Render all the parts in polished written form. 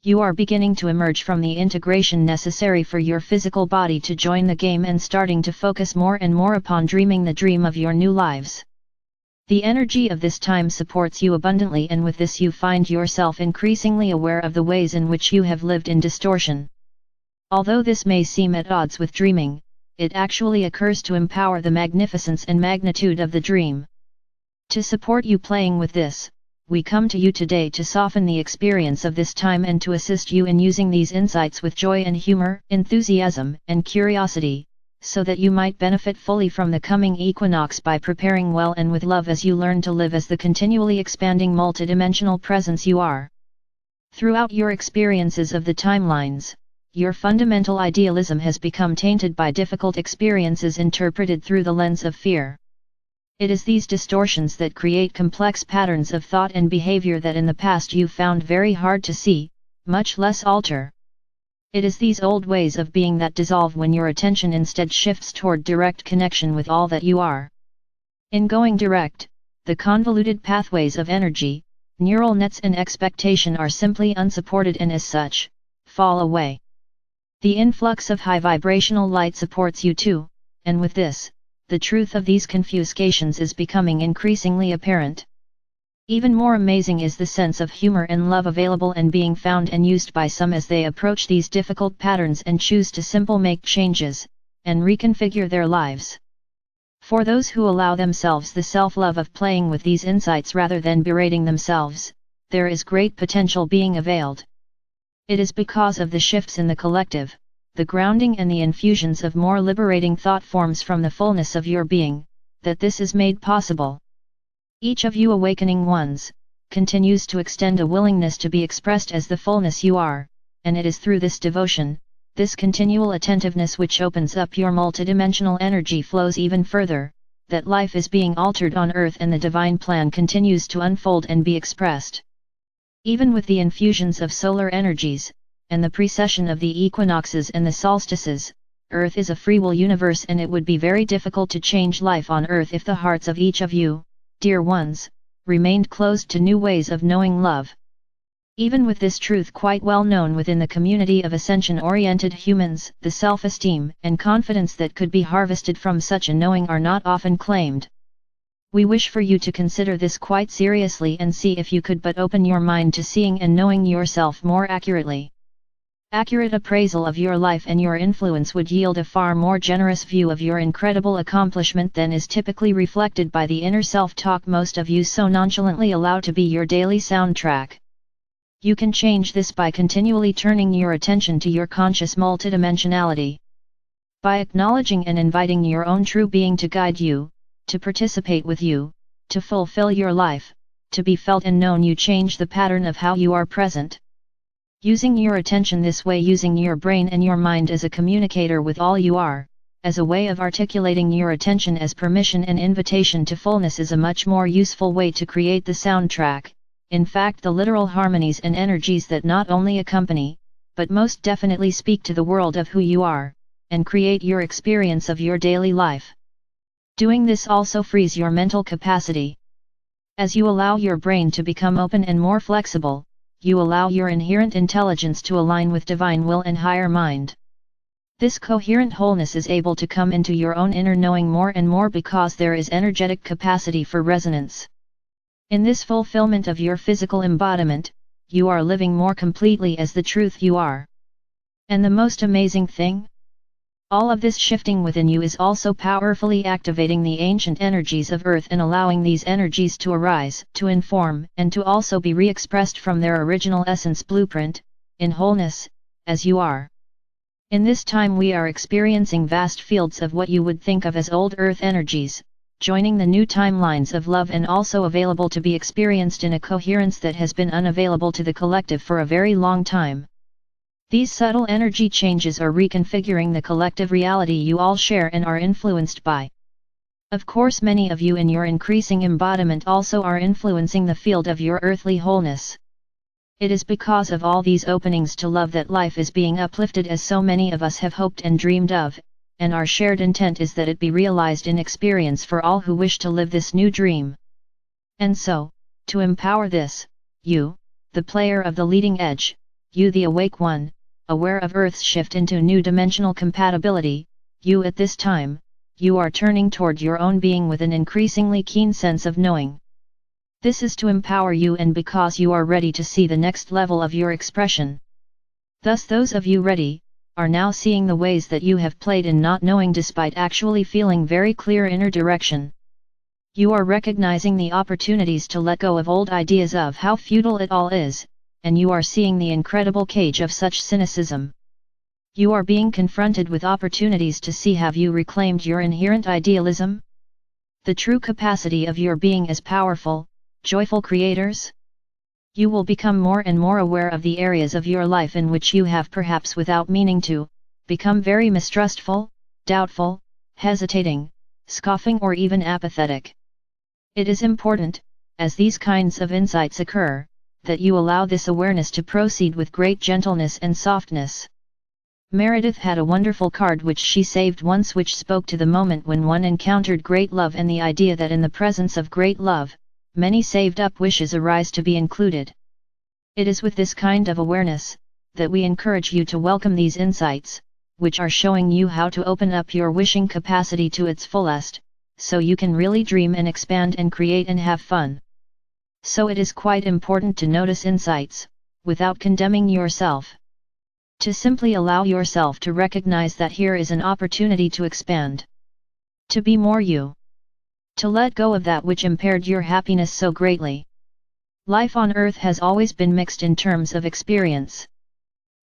You are beginning to emerge from the integration necessary for your physical body to join the game and starting to focus more and more upon dreaming the dream of your new lives. The energy of this time supports you abundantly, and with this you find yourself increasingly aware of the ways in which you have lived in distortion. Although this may seem at odds with dreaming, it actually occurs to empower the magnificence and magnitude of the dream. To support you playing with this, we come to you today to soften the experience of this time and to assist you in using these insights with joy and humor, enthusiasm and curiosity, so that you might benefit fully from the coming equinox by preparing well and with love as you learn to live as the continually expanding multidimensional presence you are. Throughout your experiences of the timelines, your fundamental idealism has become tainted by difficult experiences interpreted through the lens of fear. It is these distortions that create complex patterns of thought and behavior that in the past you found very hard to see, much less alter. It is these old ways of being that dissolve when your attention instead shifts toward direct connection with all that you are. In going direct, the convoluted pathways of energy, neural nets and expectation are simply unsupported and as such, fall away. The influx of high vibrational light supports you too, and with this, the truth of these confuscations is becoming increasingly apparent. Even more amazing is the sense of humor and love available and being found and used by some as they approach these difficult patterns and choose to simply make changes, and reconfigure their lives. For those who allow themselves the self-love of playing with these insights rather than berating themselves, there is great potential being availed. It is because of the shifts in the collective, the grounding and the infusions of more liberating thought forms from the fullness of your being, that this is made possible. Each of you awakening ones, continues to extend a willingness to be expressed as the fullness you are, and it is through this devotion, this continual attentiveness which opens up your multidimensional energy flows even further, that life is being altered on earth and the divine plan continues to unfold and be expressed. Even with the infusions of solar energies, and the precession of the equinoxes and the solstices, Earth is a free will universe and it would be very difficult to change life on Earth if the hearts of each of you, dear ones, remained closed to new ways of knowing love. Even with this truth quite well known within the community of ascension-oriented humans, the self-esteem and confidence that could be harvested from such a knowing are not often claimed. We wish for you to consider this quite seriously and see if you could but open your mind to seeing and knowing yourself more accurately. Accurate appraisal of your life and your influence would yield a far more generous view of your incredible accomplishment than is typically reflected by the inner self-talk most of you so nonchalantly allow to be your daily soundtrack. You can change this by continually turning your attention to your conscious multidimensionality. By acknowledging and inviting your own true being to guide you, to participate with you, to fulfill your life, to be felt and known, you change the pattern of how you are present. Using your attention this way, using your brain and your mind as a communicator with all you are, as a way of articulating your attention as permission and invitation to fullness, is a much more useful way to create the soundtrack, in fact the literal harmonies and energies that not only accompany, but most definitely speak to the world of who you are, and create your experience of your daily life. Doing this also frees your mental capacity. As you allow your brain to become open and more flexible, you allow your inherent intelligence to align with divine will and higher mind. This coherent wholeness is able to come into your own inner knowing more and more because there is energetic capacity for resonance. In this fulfillment of your physical embodiment, you are living more completely as the truth you are. And the most amazing thing? All of this shifting within you is also powerfully activating the ancient energies of Earth and allowing these energies to arise, to inform, and to also be re-expressed from their original essence blueprint, in wholeness, as you are. In this time we are experiencing vast fields of what you would think of as old Earth energies, joining the new timelines of love and also available to be experienced in a coherence that has been unavailable to the collective for a very long time. These subtle energy changes are reconfiguring the collective reality you all share and are influenced by. Of course, many of you in your increasing embodiment also are influencing the field of your earthly wholeness. It is because of all these openings to love that life is being uplifted as so many of us have hoped and dreamed of, and our shared intent is that it be realized in experience for all who wish to live this new dream. And so, to empower this, you, the player of the leading edge, you the awake one, aware of Earth's shift into new dimensional compatibility, you at this time, you are turning toward your own being with an increasingly keen sense of knowing. This is to empower you and because you are ready to see the next level of your expression. Thus those of you ready, are now seeing the ways that you have played in not knowing despite actually feeling very clear inner direction. You are recognizing the opportunities to let go of old ideas of how futile it all is, and you are seeing the incredible cage of such cynicism. You are being confronted with opportunities to see have you reclaimed your inherent idealism? The true capacity of your being as powerful, joyful creators? You will become more and more aware of the areas of your life in which you have perhaps without meaning to, become very mistrustful, doubtful, hesitating, scoffing or even apathetic. It is important, as these kinds of insights occur, that you allow this awareness to proceed with great gentleness and softness. Meredith had a wonderful card which she saved once which spoke to the moment when one encountered great love and the idea that in the presence of great love, many saved-up wishes arise to be included. It is with this kind of awareness, that we encourage you to welcome these insights, which are showing you how to open up your wishing capacity to its fullest, so you can really dream and expand and create and have fun. So it is quite important to notice insights, without condemning yourself. To simply allow yourself to recognize that here is an opportunity to expand. To be more you. To let go of that which impaired your happiness so greatly. Life on Earth has always been mixed in terms of experience.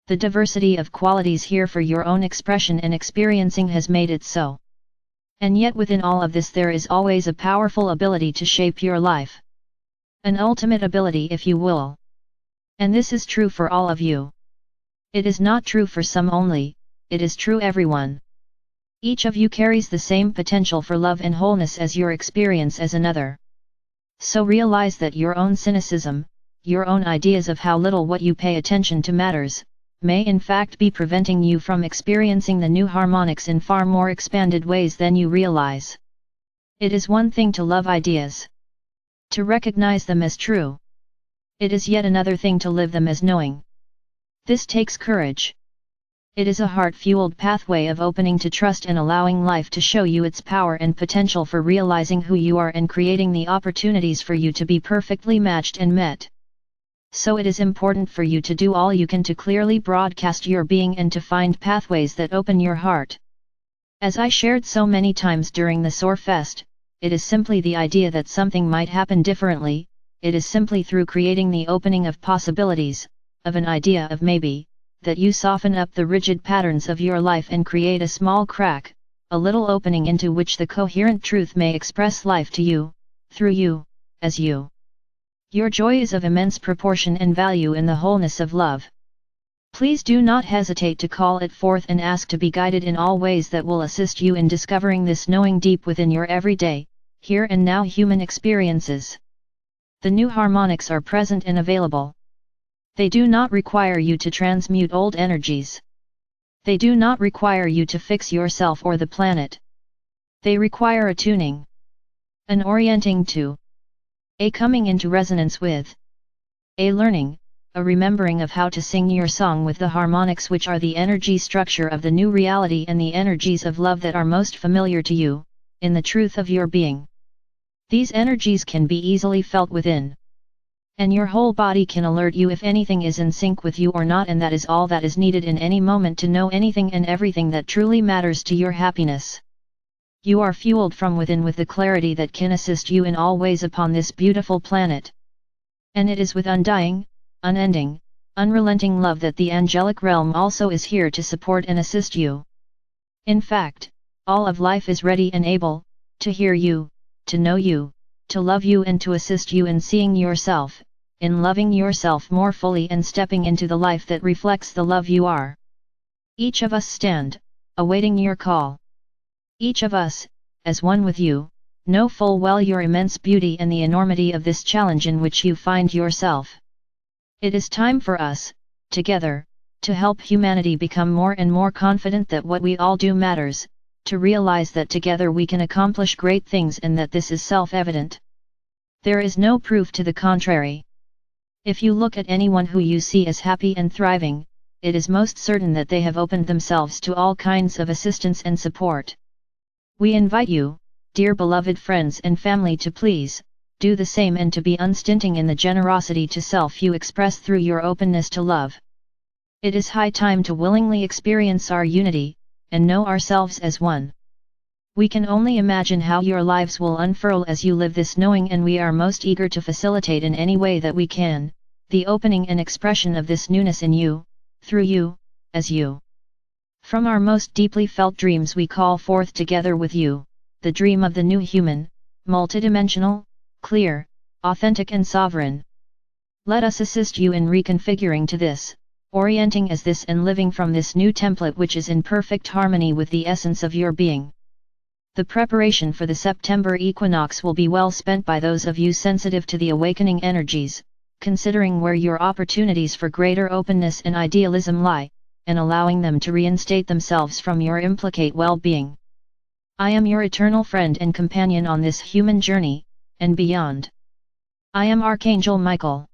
The diversity of qualities here for your own expression and experiencing has made it so. And yet within all of this there is always a powerful ability to shape your life. An ultimate ability if you will. And this is true for all of you. It is not true for some only, it is true everyone. Each of you carries the same potential for love and wholeness as your experience as another. So realize that your own cynicism, your own ideas of how little what you pay attention to matters, may in fact be preventing you from experiencing the new harmonics in far more expanded ways than you realize. It is one thing to love ideas. To recognize them as true. It is yet another thing to live them as knowing. This takes courage. It is a heart-fueled pathway of opening to trust and allowing life to show you its power and potential for realizing who you are and creating the opportunities for you to be perfectly matched and met. So it is important for you to do all you can to clearly broadcast your being and to find pathways that open your heart. As I shared so many times during the Soar Fest, it is simply the idea that something might happen differently, it is simply through creating the opening of possibilities, of an idea of maybe, that you soften up the rigid patterns of your life and create a small crack, a little opening into which the coherent truth may express life to you, through you, as you. Your joy is of immense proportion and value in the wholeness of love. Please do not hesitate to call it forth and ask to be guided in all ways that will assist you in discovering this knowing deep within your everyday, here and now human experiences. The new harmonics are present and available. They do not require you to transmute old energies. They do not require you to fix yourself or the planet. They require a tuning. An orienting to. A coming into resonance with. A learning, a remembering of how to sing your song with the harmonics which are the energy structure of the new reality and the energies of love that are most familiar to you, in the truth of your being. These energies can be easily felt within. And your whole body can alert you if anything is in sync with you or not, and that is all that is needed in any moment to know anything and everything that truly matters to your happiness. You are fueled from within with the clarity that can assist you in all ways upon this beautiful planet. And it is with undying, unending, unrelenting love that the angelic realm also is here to support and assist you. In fact, all of life is ready and able, to hear you, to know you, to love you and to assist you in seeing yourself, in loving yourself more fully and stepping into the life that reflects the love you are. Each of us stand, awaiting your call. Each of us, as one with you, know full well your immense beauty and the enormity of this challenge in which you find yourself. It is time for us, together, to help humanity become more and more confident that what we all do matters, to realize that together we can accomplish great things and that this is self-evident. There is no proof to the contrary. If you look at anyone who you see as happy and thriving, it is most certain that they have opened themselves to all kinds of assistance and support. We invite you, dear beloved friends and family, to please do the same and to be unstinting in the generosity to self you express through your openness to love. It is high time to willingly experience our unity, and know ourselves as one. We can only imagine how your lives will unfurl as you live this knowing, and we are most eager to facilitate in any way that we can, the opening and expression of this newness in you, through you, as you. From our most deeply felt dreams we call forth together with you, the dream of the new human, multidimensional, clear, authentic and sovereign. Let us assist you in reconfiguring to this, orienting as this and living from this new template which is in perfect harmony with the essence of your being. The preparation for the September equinox will be well spent by those of you sensitive to the awakening energies, considering where your opportunities for greater openness and idealism lie, and allowing them to reinstate themselves from your implicate well-being. I am your eternal friend and companion on this human journey, and beyond. I am Archangel Michael.